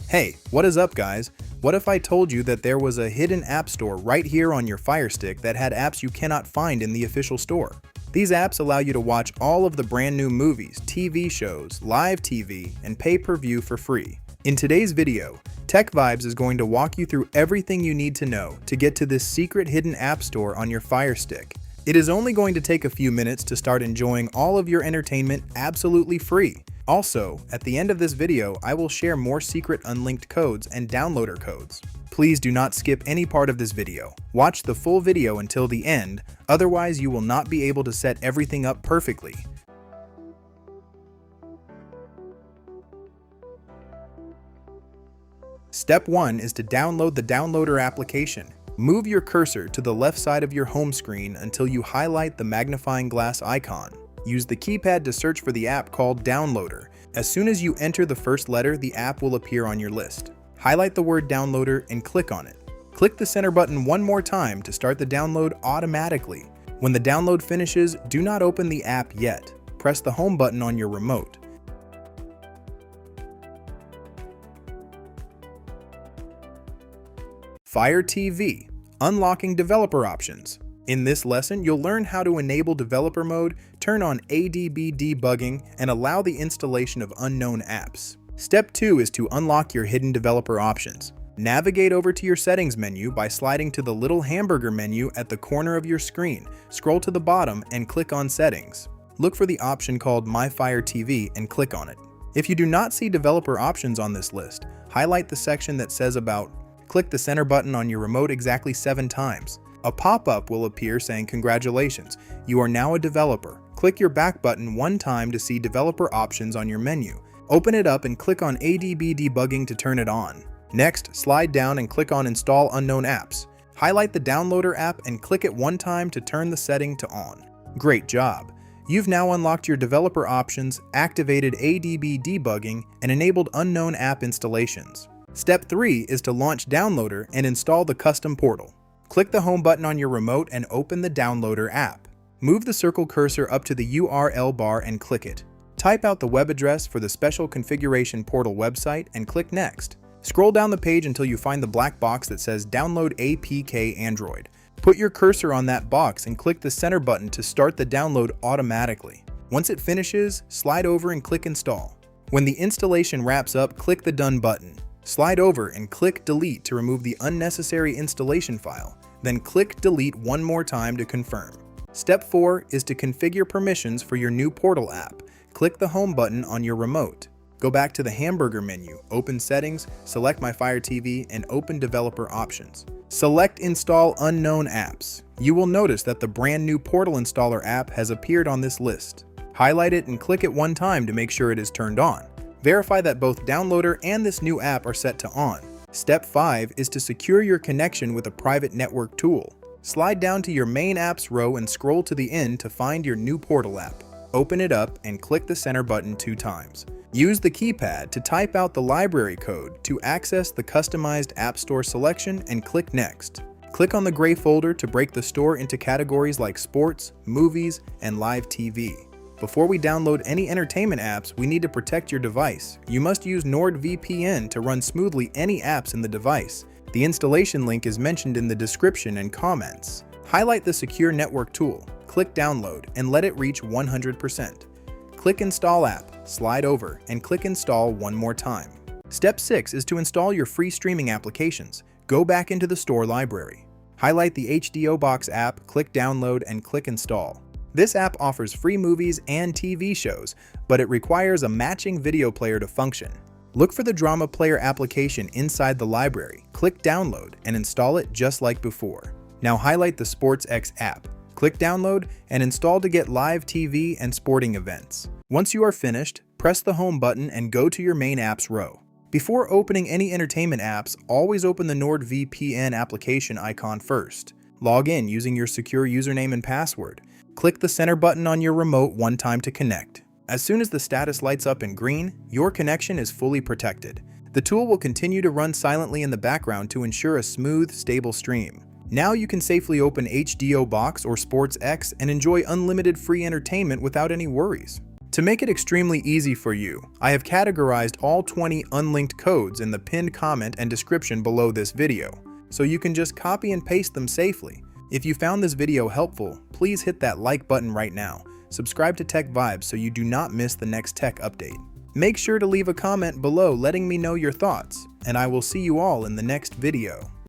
Hey, what is up guys? What if I told you that there was a hidden app store right here on your Fire Stick that had apps you cannot find in the official store? These apps allow you to watch all of the brand new movies, TV shows, live TV, and pay-per-view for free. In today's video, TechVibes is going to walk you through everything you need to know to get to this secret hidden app store on your Fire Stick. It is only going to take a few minutes to start enjoying all of your entertainment absolutely free. Also, at the end of this video, I will share more secret unlinked codes and downloader codes. Please do not skip any part of this video. Watch the full video until the end, otherwise you will not be able to set everything up perfectly. Step 1 is to download the downloader application. Move your cursor to the left side of your home screen until you highlight the magnifying glass icon. Use the keypad to search for the app called Downloader. As soon as you enter the first letter, the app will appear on your list. Highlight the word Downloader and click on it. Click the center button one more time to start the download automatically. When the download finishes, do not open the app yet. Press the home button on your remote. Fire TV, unlocking developer options. In this lesson, you'll learn how to enable developer mode, turn on ADB debugging, and allow the installation of unknown apps. Step 2 is to unlock your hidden developer options. Navigate over to your settings menu by sliding to the little hamburger menu at the corner of your screen. Scroll to the bottom and click on Settings. Look for the option called My Fire TV and click on it. If you do not see developer options on this list, highlight the section that says About. Click the center button on your remote exactly 7 times. A pop-up will appear saying congratulations, you are now a developer. Click your back button one time to see developer options on your menu. Open it up and click on ADB debugging to turn it on. Next, slide down and click on Install Unknown Apps. Highlight the downloader app and click it one time to turn the setting to on. Great job! You've now unlocked your developer options, activated ADB debugging, and enabled unknown app installations. Step 3 is to launch Downloader and install the custom portal. Click the home button on your remote and open the Downloader app. Move the circle cursor up to the URL bar and click it. Type out the web address for the special configuration portal website and click Next. Scroll down the page until you find the black box that says Download APK Android. Put your cursor on that box and click the center button to start the download automatically. Once it finishes, slide over and click Install. When the installation wraps up, click the Done button. Slide over and click Delete to remove the unnecessary installation file. Then click Delete one more time to confirm. Step 4 is to configure permissions for your new portal app. Click the home button on your remote. Go back to the hamburger menu, open Settings, select My Fire TV, and open Developer Options. Select Install Unknown Apps. You will notice that the brand new Portal Installer app has appeared on this list. Highlight it and click it one time to make sure it is turned on. Verify that both Downloader and this new app are set to on. Step 5 is to secure your connection with a private network tool. Slide down to your Main Apps row and scroll to the end to find your new portal app. Open it up and click the center button 2 times. Use the keypad to type out the library code to access the customized App Store selection and click Next. Click on the gray folder to break the store into categories like sports, movies, and live TV. Before we download any entertainment apps, we need to protect your device. You must use NordVPN to run smoothly any apps in the device. The installation link is mentioned in the description and comments. Highlight the Secure Network tool, click Download, and let it reach 100%. Click Install App, slide over, and click Install one more time. Step 6 is to install your free streaming applications. Go back into the store library. Highlight the HDO Box app, click Download, and click Install. This app offers free movies and TV shows, but it requires a matching video player to function. Look for the Drama Player application inside the library, click Download, and install it just like before. Now highlight the SportsX app, click Download, and install to get live TV and sporting events. Once you are finished, press the Home button and go to your Main Apps row. Before opening any entertainment apps, always open the NordVPN application icon first. Log in using your secure username and password. Click the center button on your remote one time to connect. As soon as the status lights up in green, your connection is fully protected. The tool will continue to run silently in the background to ensure a smooth, stable stream. Now you can safely open HDO Box or SportsX and enjoy unlimited free entertainment without any worries. To make it extremely easy for you, I have categorized all 20 unlinked codes in the pinned comment and description below this video, so you can just copy and paste them safely. If you found this video helpful, please hit that like button right now. Subscribe to TechVibes so you do not miss the next tech update. Make sure to leave a comment below letting me know your thoughts, and I will see you all in the next video.